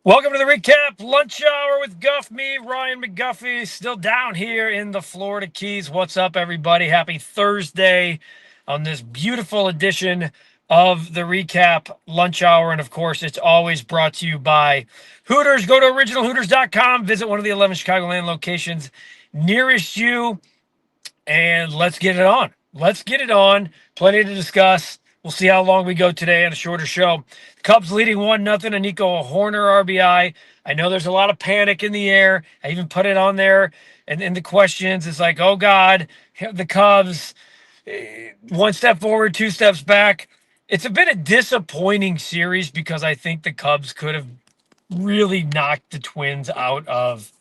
Welcome to the Recap Lunch Hour with Guff. Me, Ryan McGuffey, still down here in the Florida Keys. What's up, everybody? Happy Thursday on this beautiful edition of the Recap Lunch Hour. And of course, it's always brought to you by Hooters. Go to originalhooters.com, visit one of the 11 Chicagoland locations nearest you, and let's get it on. Let's get it on. Plenty to discuss. We'll see how long we go today on a shorter show. Cubs leading 1-0. A Nico Horner RBI. I know there's a lot of panic in the air. I even put it on there and in the questions. It's like, oh God, the Cubs, one step forward, two steps back. It's been a disappointing series because I think the Cubs could have really knocked the Twins out of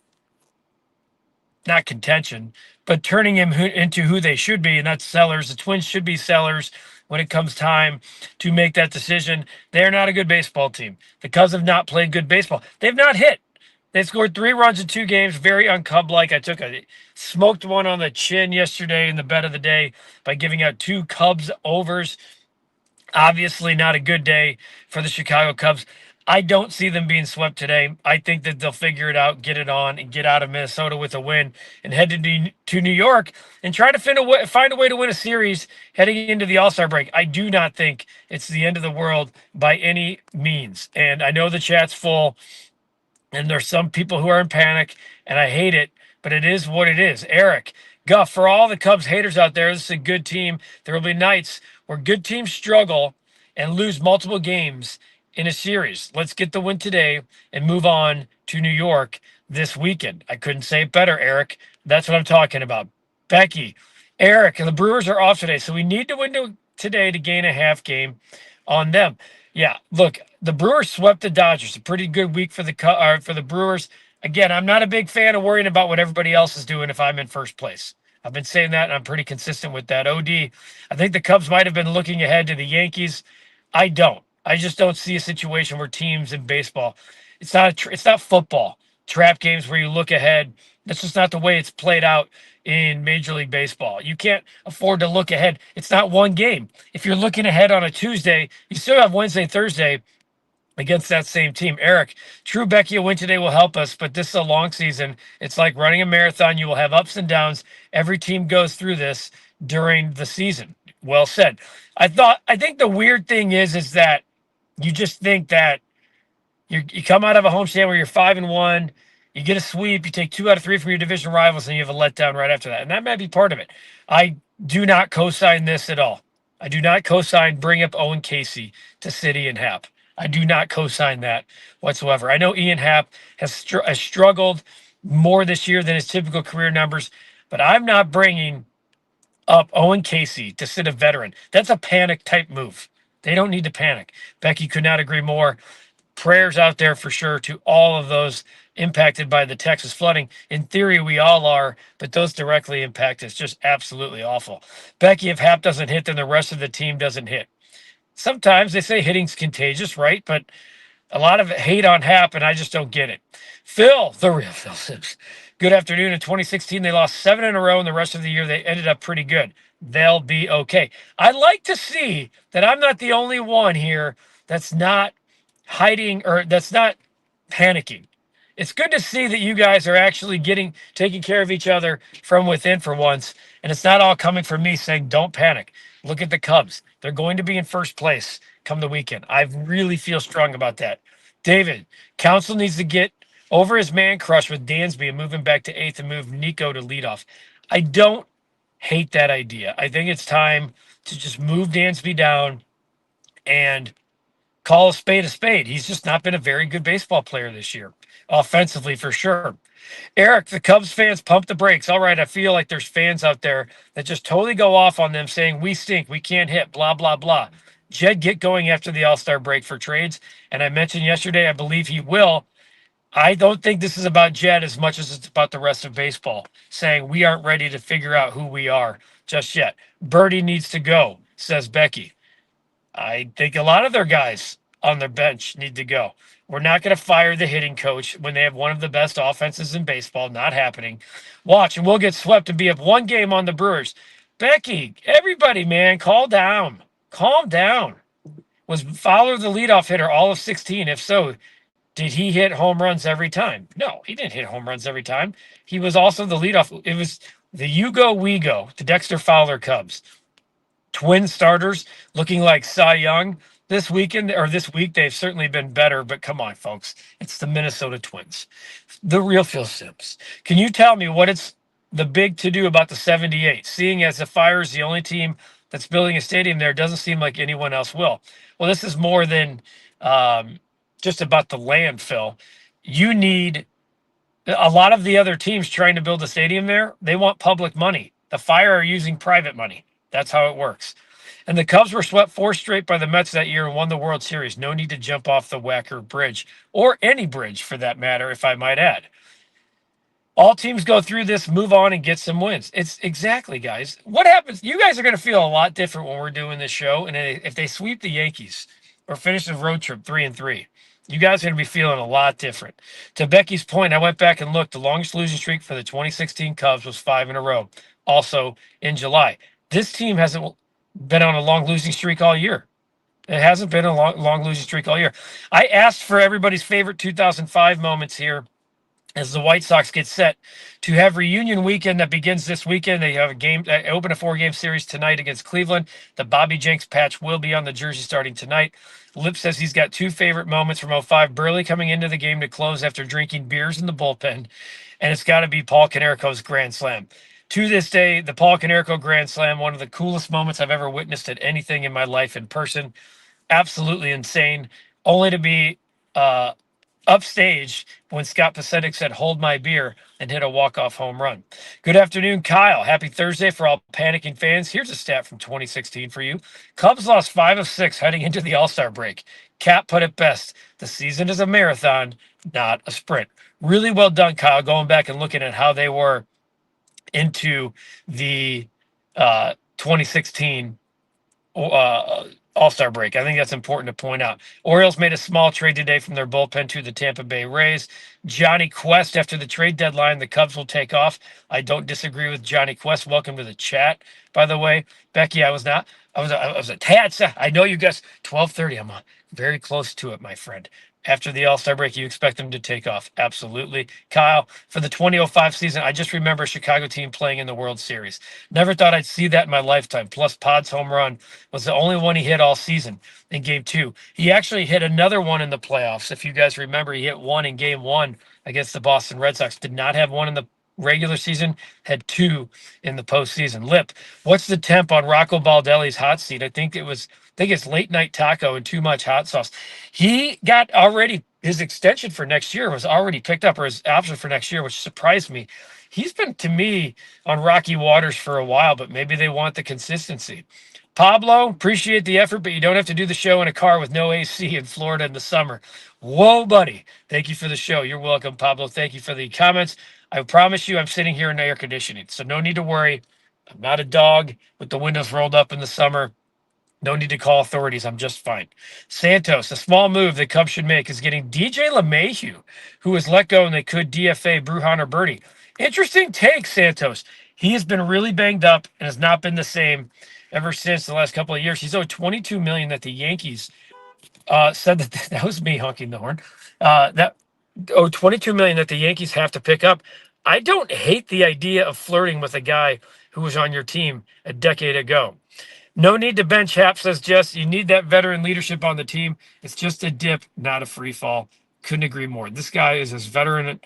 not contention, but turning him into who they should be, and that's sellers. The Twins should be sellers when it comes time to make that decision. They're not a good baseball team. The Cubs have not played good baseball. They've not hit. They scored 3 runs in 2 games, very uncub-like. I took a smoked one on the chin yesterday in the bet of the day by giving out 2 Cubs overs. Obviously, not a good day for the Chicago Cubs. I don't see them being swept today. I think that they'll figure it out, get it on, and get out of Minnesota with a win and head to New York and try to find a way to win a series heading into the All-Star break. I do not think it's the end of the world by any means. And I know the chat's full, and there's some people who are in panic, and I hate it, but it is what it is. Eric, Guff, for all the Cubs haters out there, this is a good team. There will be nights where good teams struggle and lose multiple games in a series. Let's get the win today and move on to New York this weekend. I couldn't say it better, Eric. That's what I'm talking about. Becky, Eric, the Brewers are off today, so we need to win today to gain a half game on them. Yeah, look, the Brewers swept the Dodgers. A pretty good week for the Brewers. Again, I'm not a big fan of worrying about what everybody else is doing if I'm in first place. I've been saying that, and I'm pretty consistent with that. OD, I think the Cubs might have been looking ahead to the Yankees. I don't. I just don't see a situation where teams in baseball, it's not football, trap games where you look ahead. That's just not the way it's played out in Major League Baseball. You can't afford to look ahead. It's not one game. If you're looking ahead on a Tuesday, you still have Wednesday, Thursday against that same team. Eric, true Becky, a win today will help us, but this is a long season. It's like running a marathon. You will have ups and downs. Every team goes through this during the season. Well said. I think the weird thing is that you just think that you come out of a homestand where you're 5-1, you get a sweep, you take 2 out of 3 from your division rivals, and you have a letdown right after that. And that might be part of it. I do not co-sign this at all. I do not co-sign bring up Owen Casey to City and Hap. I do not co-sign that whatsoever. I know Ian Happ has struggled more this year than his typical career numbers, but I'm not bringing up Owen Casey to sit a veteran. That's a panic type move. They don't need to panic. Becky could not agree more. Prayers out there for sure to all of those impacted by the Texas flooding. In theory, we all are, but those directly impact us. Just absolutely awful. Becky, if Hap doesn't hit, then the rest of the team doesn't hit. Sometimes they say hitting's contagious, right? But a lot of hate on Hap, and I just don't get it. Phil, the real Phil Sims. Good afternoon. In 2016, they lost 7 in a row, and the rest of the year they ended up pretty good. They'll be okay. I like to see that I'm not the only one here that's not hiding or that's not panicking. It's good to see that you guys are actually taking care of each other from within for once, and it's not all coming from me saying don't panic. Look at the Cubs. They're going to be in first place come the weekend. I really feel strong about that. David, Council needs to get over his man crush with Dansby and move him back to 8th and move Nico to leadoff. I don't hate that idea. I think it's time to just move Dansby down and call a spade a spade. He's just not been a very good baseball player this year, offensively for sure. Eric, the Cubs fans pump the brakes. All right, I feel like there's fans out there that just totally go off on them saying, we stink, we can't hit, blah, blah, blah. Jed, get going after the All-Star break for trades. And I mentioned yesterday, I believe he will. I don't think this is about Jed as much as it's about the rest of baseball, saying we aren't ready to figure out who we are just yet. Birdie needs to go, says Becky. I think a lot of their guys on their bench need to go. We're not going to fire the hitting coach when they have one of the best offenses in baseball. Not happening. Watch, and we'll get swept and be up 1 game on the Brewers. Becky, everybody, man, calm down. Calm down. Was Fowler the leadoff hitter all of 16? If so, Did he hit home runs every time? No, he didn't hit home runs every time. He was also the leadoff. It was the You Go, We Go, the Dexter Fowler Cubs. Twin starters looking like Cy Young this weekend or this week. They've certainly been better, but come on, folks. It's the Minnesota Twins, the real Phil Simms. Can you tell me what it's the big to do about the 78? Seeing as the Fire is the only team that's building a stadium there, doesn't seem like anyone else will. Well, this is more than just about the land, Phil. You need a lot of the other teams trying to build a stadium there. They want public money. The Fire are using private money. That's how it works. And the Cubs were swept 4 straight by the Mets that year and won the World Series. No need to jump off the Wacker Bridge, or any bridge for that matter, if I might add. All teams go through this, move on, and get some wins. It's exactly, guys. What happens? You guys are going to feel a lot different when we're doing this show. And if they sweep the Yankees or finish the road trip 3-3, you guys are going to be feeling a lot different. To Becky's point, I went back and looked. The longest losing streak for the 2016 Cubs was 5 in a row, also in July. This team hasn't been on a long losing streak all year. It hasn't been a long losing streak all year. I asked for everybody's favorite 2005 moments here as the White Sox get set to have reunion weekend that begins this weekend. They have a game, open a 4-game series tonight against Cleveland. The Bobby Jenks patch will be on the jersey starting tonight. Lip says he's got 2 favorite moments from 05. Burley coming into the game to close after drinking beers in the bullpen. And it's got to be Paul Konerko's grand slam. To this day, the Paul Konerko grand slam, one of the coolest moments I've ever witnessed at anything in my life in person. Absolutely insane. Only to be upstage when Scott Pacetic said, "Hold my beer," and hit a walk-off home run. Good afternoon, Kyle. Happy Thursday for all panicking fans. Here's a stat from 2016 for you. Cubs lost 5 of 6 heading into the All-Star break. Cap put it best. The season is a marathon, not a sprint. Really well done, Kyle, going back and looking at how they were into the 2016 All-Star break. I think that's important to point out. Orioles made a small trade today from their bullpen to the Tampa Bay Rays. Johnny Quest, after the trade deadline, the Cubs will take off. I don't disagree with Johnny Quest. Welcome to the chat, by the way. Becky, I was a tad. I know you guys, 12:30. I'm very close to it, my friend. After the All-Star break, you expect them to take off. Absolutely. Kyle, for the 2005 season, I just remember a Chicago team playing in the World Series. Never thought I'd see that in my lifetime. Plus, Pod's home run was the only one he hit all season in game 2. He actually hit another one in the playoffs. If you guys remember, he hit one in game 1 against the Boston Red Sox. Did not have one in the regular season, had 2 in the postseason. Lip, what's the temp on Rocco Baldelli's hot seat? I think it's late night taco and too much hot sauce. He got already, his extension for next year was already picked up, or his option for next year, which surprised me. He's been, to me, on rocky waters for a while, but maybe they want the consistency. Pablo, appreciate the effort, but you don't have to do the show in a car with no AC in Florida in the summer. Whoa, buddy. Thank you for the show. You're welcome, Pablo. Thank you for the comments. I promise you I'm sitting here in air conditioning, so no need to worry. I'm not a dog with the windows rolled up in the summer. No need to call authorities. I'm just fine. Santos, a small move the Cubs should make is getting DJ LeMahieu, who was let go and they could DFA Brujan or Birdie. Interesting take, Santos. He has been really banged up and has not been the same ever since the last couple of years. He's owed $22 million that the Yankees said that was me honking the horn. That $22 million that the Yankees have to pick up. I don't hate the idea of flirting with a guy who was on your team a decade ago. No need to bench Hap, says Jess. You need that veteran leadership on the team. It's just a dip, not a free fall. Couldn't agree more. This guy is as veteran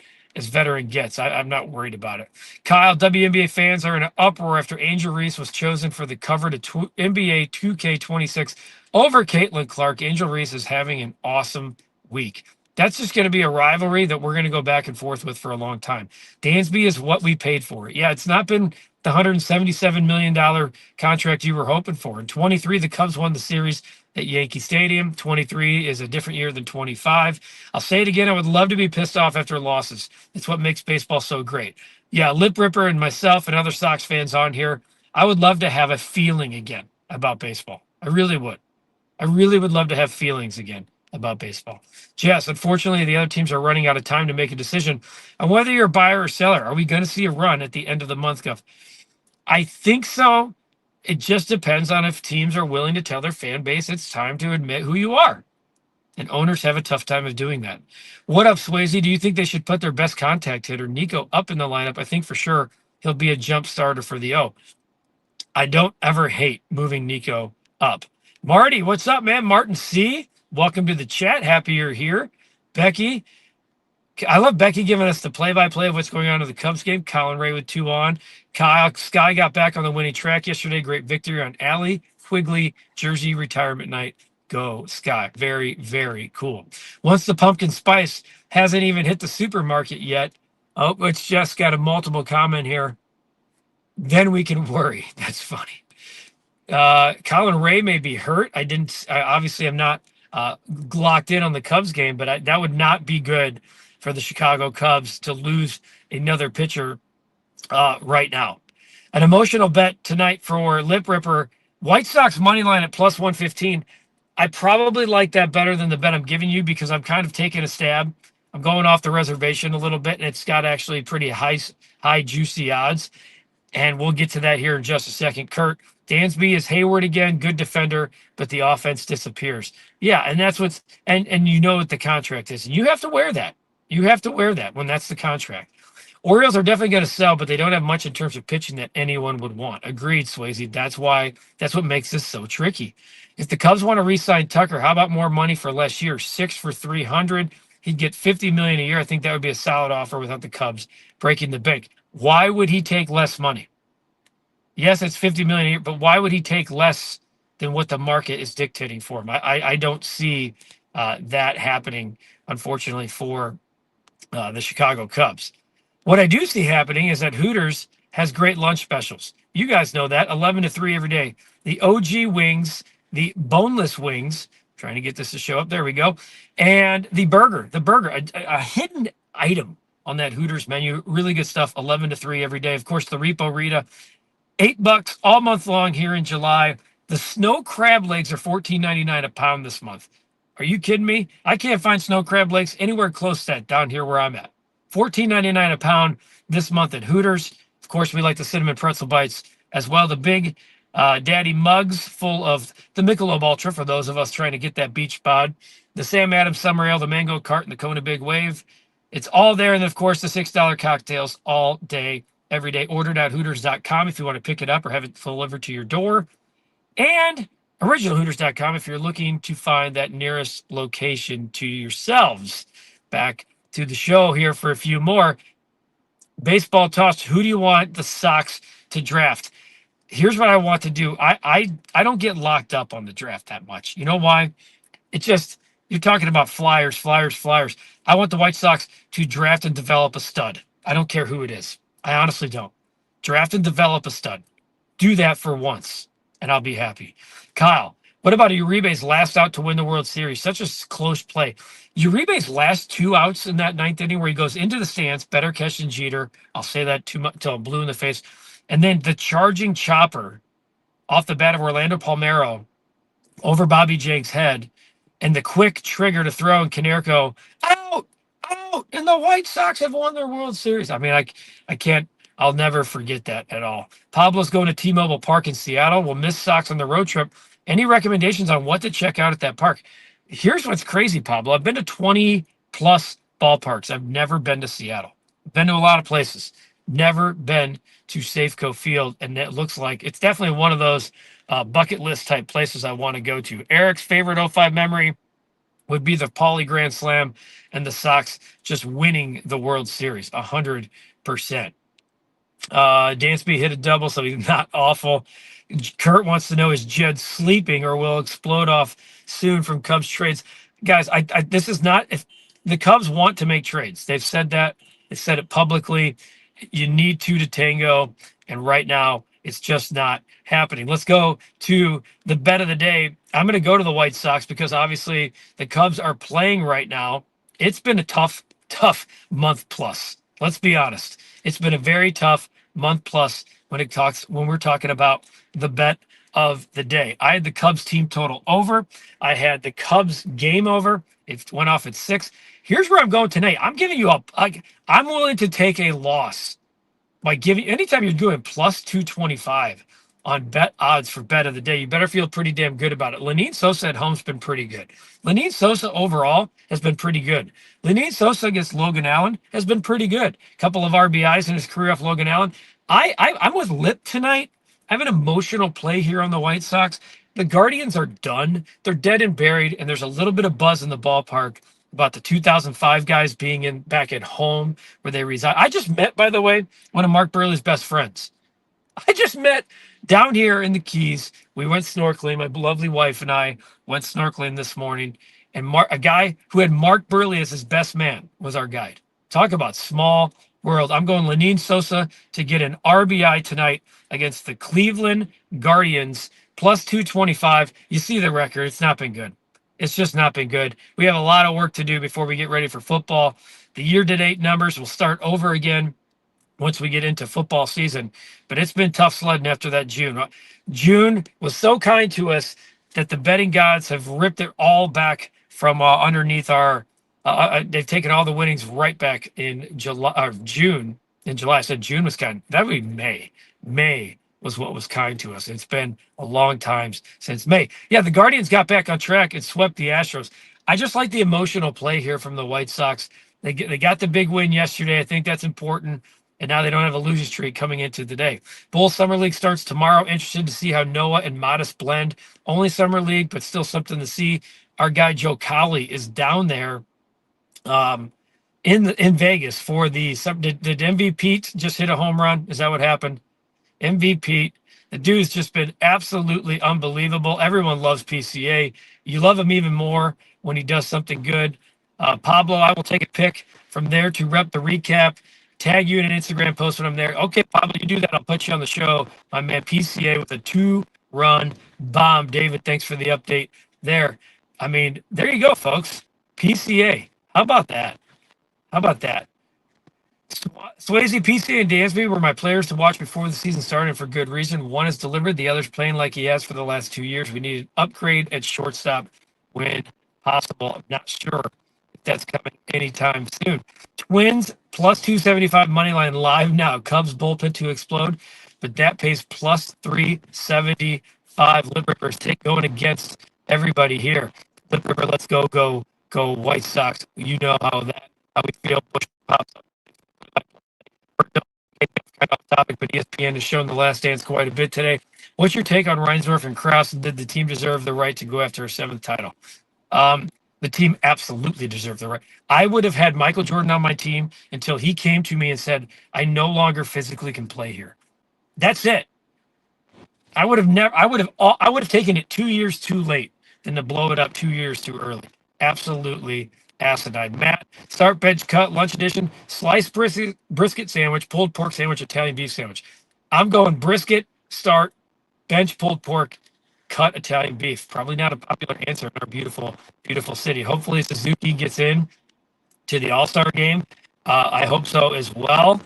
gets. I'm not worried about it. Kyle, WNBA fans are in an uproar after Angel Reese was chosen for the cover to NBA 2K26 over Caitlin Clark. Angel Reese is having an awesome week. That's just going to be a rivalry that we're going to go back and forth with for a long time. Dansby is what we paid for. Yeah, it's not been the $177 million contract you were hoping for. In 23, the Cubs won the series at Yankee Stadium. 23 is a different year than 25. I'll say it again. I would love to be pissed off after losses. It's what makes baseball so great. Yeah, Lip Ripper and myself and other Sox fans on here, I would love to have a feeling again about baseball. I really would. I really would love to have feelings again about baseball. Jess, unfortunately, the other teams are running out of time to make a decision on whether you're a buyer or seller. Are we going to see a run at the end of the month, Guff? I think so. It just depends on if teams are willing to tell their fan base it's time to admit who you are. and owners have a tough time of doing that. What up, Swayze? Do you think they should put their best contact hitter, Nico, up in the lineup? I think for sure he'll be a jump starter for the O. I don't ever hate moving Nico up. Marty, what's up, man? Martin C., welcome to the chat. Happy you're here. Becky, I love Becky giving us the play-by-play of what's going on in the Cubs game. Colin Ray with 2 on. Kyle Sky got back on the winning track yesterday. Great victory on Allie Quigley Jersey retirement night. Go Sky. Very, very cool. Once the pumpkin spice hasn't even hit the supermarket yet. Oh, it's just got a multiple comment here. Then we can worry. That's funny. Colin Ray may be hurt. I obviously am not locked in on the Cubs game, but that would not be good for the Chicago Cubs to lose another pitcher right now. An emotional bet tonight for Lip Ripper. White Sox money line at plus 115. I probably like that better than the bet I'm giving you because I'm kind of taking a stab. I'm going off the reservation a little bit, and it's got actually pretty high juicy odds. And we'll get to that here in just a second. Kurt, Dansby is Hayward again, good defender, but the offense disappears. Yeah, and that's and you know what the contract is. You have to wear that. You have to wear that when that's the contract. Orioles are definitely going to sell, but they don't have much in terms of pitching that anyone would want. Agreed, Swayze. That's what makes this so tricky. If the Cubs want to re-sign Tucker, how about more money for less years? 6 for $300. He'd get $50 million a year. I think that would be a solid offer without the Cubs breaking the bank. Why would he take less money? Yes, it's $50 million a year, but why would he take less than what the market is dictating for him? I don't see that happening, unfortunately, for the Chicago Cubs. What I do see happening is that Hooters has great lunch specials. You guys know that, 11 to 3 every day. The OG wings, the boneless wings, trying to get this to show up. There we go. And the burger, a hidden item on that Hooters menu. Really good stuff, 11 to 3 every day. Of course, the Repo Rita, $8 all month long here in July. The snow crab legs are $14.99 a pound this month. Are you kidding me? I can't find snow crab legs anywhere close to that down here where I'm at. $14.99 a pound this month at Hooters. Of course, we like the cinnamon pretzel bites as well. The big daddy mugs full of the Michelob Ultra for those of us trying to get that beach bod. The Sam Adams Summer Ale, the Mango Cart, and the Kona Big Wave. It's all there. And, of course, the $6 cocktails all day, every day. Ordered at Hooters.com if you want to pick it up or have it delivered to your door. And originalhooters.com if you're looking to find that nearest location to yourselves. Back to the show here for a few more. Baseball toss. Who do you want the Sox to draft? Here's what I want to do. I don't get locked up on the draft that much. You know why? It's just, you're talking about flyers. I want the White Sox to draft and develop a stud. I don't care who it is. I honestly don't. Draft and develop a stud. Do that for once, and I'll be happy. Kyle, what about Uribe's last out to win the World Series? Such a close play. Uribe's last 2 outs in that 9th inning where he goes into the stands, better catch than Jeter. I'll say that too much until I'm blue in the face. And then the charging chopper off the bat of Orlando Palmeiro over Bobby Jenks' head, and the quick trigger to throw, and Konerko out, and the White Sox have won their World Series. I mean, I can't, I'll never forget that at all. Pablo's going to T-Mobile Park in Seattle. We'll miss Sox on the road trip. Any recommendations on what to check out at that park? Here's what's crazy, Pablo. I've been to 20 plus ballparks. I've never been to Seattle. I've been to a lot of places. Never been to Safeco Field, and it looks like it's definitely one of those bucket list type places I want to go to. Eric's favorite 05 memory would be the Paulie Grand Slam and the Sox just winning the World Series 100%. Dansby hit a double, so he's not awful. Kurt wants to know, is Jed sleeping or will explode off soon from Cubs trades? Guys, this is not, if the Cubs want to make trades. They've said that. They said it publicly. You need two to tango, and right now it's just not happening. Let's go to the bet of the day. I'm going to go to the White Sox because obviously the Cubs are playing right now. It's been a tough month plus. Let's be honest. It's been a very tough month plus when we're talking about the bet of the day. I had the Cubs team total over. I had the Cubs game over. It went off at 6. Here's where I'm going tonight. I'm giving you I'm willing to take a loss by giving, anytime you're doing plus 225, on bet odds for bet of the day, you better feel pretty damn good about it. Lenine Sosa at home's been pretty good. Lenine Sosa overall has been pretty good. Lenine Sosa against Logan Allen has been pretty good. A couple of RBIs in his career off Logan Allen. I'm with Lip tonight. I have an emotional play here on the White Sox. The Guardians are done. They're dead and buried, and there's a little bit of buzz in the ballpark about the 2005 guys being in back at home where they reside. I just met, by the way, one of Mark Burley's best friends. I just met down here in the Keys. We went snorkeling. My lovely wife and I went snorkeling this morning, and a guy who had Mark Burley as his best man was our guide. Talk about small world. I'm going Lenine Sosa to get an RBI tonight against the Cleveland Guardians, plus 225. You see the record. It's not been good. It's just not been good. We have a lot of work to do before we get ready for football. The year-to-date numbers will start over again once we get into football season. But it's been tough sledding after that June. June was so kind to us that the betting gods have ripped it all back from underneath our. They've taken all the winnings right back in July or June. In July, I said June was kind. That would be May. May was what was kind to us. It's been a long time since May. Yeah, the Guardians got back on track and swept the Astros. I just like the emotional play here from the White Sox. They got the big win yesterday. I think that's important. And now they don't have a losing streak coming into today. Bull Summer League starts tomorrow. Interested to see how Noah and Modest blend. Only Summer League, but still something to see. Our guy Joe Colley is down there in Vegas for the did MVP just hit a home run? Is that what happened? MVP. The dude's just been absolutely unbelievable. Everyone loves PCA. You love him even more when he does something good. Pablo, I will take a pic from there to rep the recap. Tag you in an Instagram post when I'm there. Okay, Pablo, you do that. I'll put you on the show. My man PCA with a 2-run bomb. David, thanks for the update there. I mean, there you go, folks. PCA. How about that? How about that? Swayze, PC, and Dansby were my players to watch before the season started, and for good reason. One is delivered, the other's playing like he has for the last 2 years. We need an upgrade at shortstop when possible. I'm not sure if that's coming anytime soon. Twins plus 275 money line live now. Cubs bullpen to explode, but that pays plus 375. Lip Rippers take going against everybody here. Lip Ripper, let's go White Sox. You know how we feel. Bush pops up. Kind of off topic, but ESPN has shown The Last Dance quite a bit today. What's your take on Reinsdorf and Krause? And did the team deserve the right to go after a 7th title? The team absolutely deserved the right. I would have had Michael Jordan on my team until he came to me and said, I no longer physically can play here. That's it. I would have taken it 2 years too late than to blow it up 2 years too early. Absolutely asinine. Matt, start, bench, cut, lunch edition, sliced brisket sandwich, pulled pork sandwich, Italian beef sandwich. I'm going brisket, start, bench, pulled pork, cut, Italian beef. Probably not a popular answer in our beautiful, beautiful city. Hopefully Suzuki gets in to the All-Star game. I hope so as well.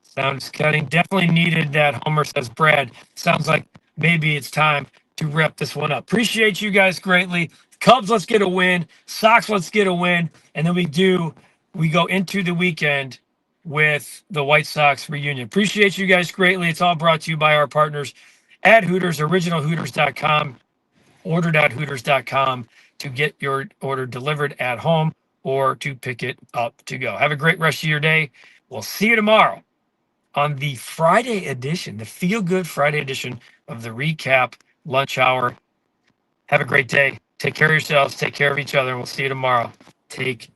Sounds cutting. Definitely needed that, Homer says Brad. Sounds like maybe it's time to wrap this one up. Appreciate you guys greatly. Cubs, let's get a win. Sox, let's get a win. And then we go into the weekend with the White Sox reunion. Appreciate you guys greatly. It's all brought to you by our partners at Hooters, originalhooters.com, order.hooters.com to get your order delivered at home or to pick it up to go. Have a great rest of your day. We'll see you tomorrow on the Friday edition, the Feel Good Friday edition of the Recap Lunch Hour. Have a great day. Take care of yourselves. Take care of each other. And we'll see you tomorrow. Take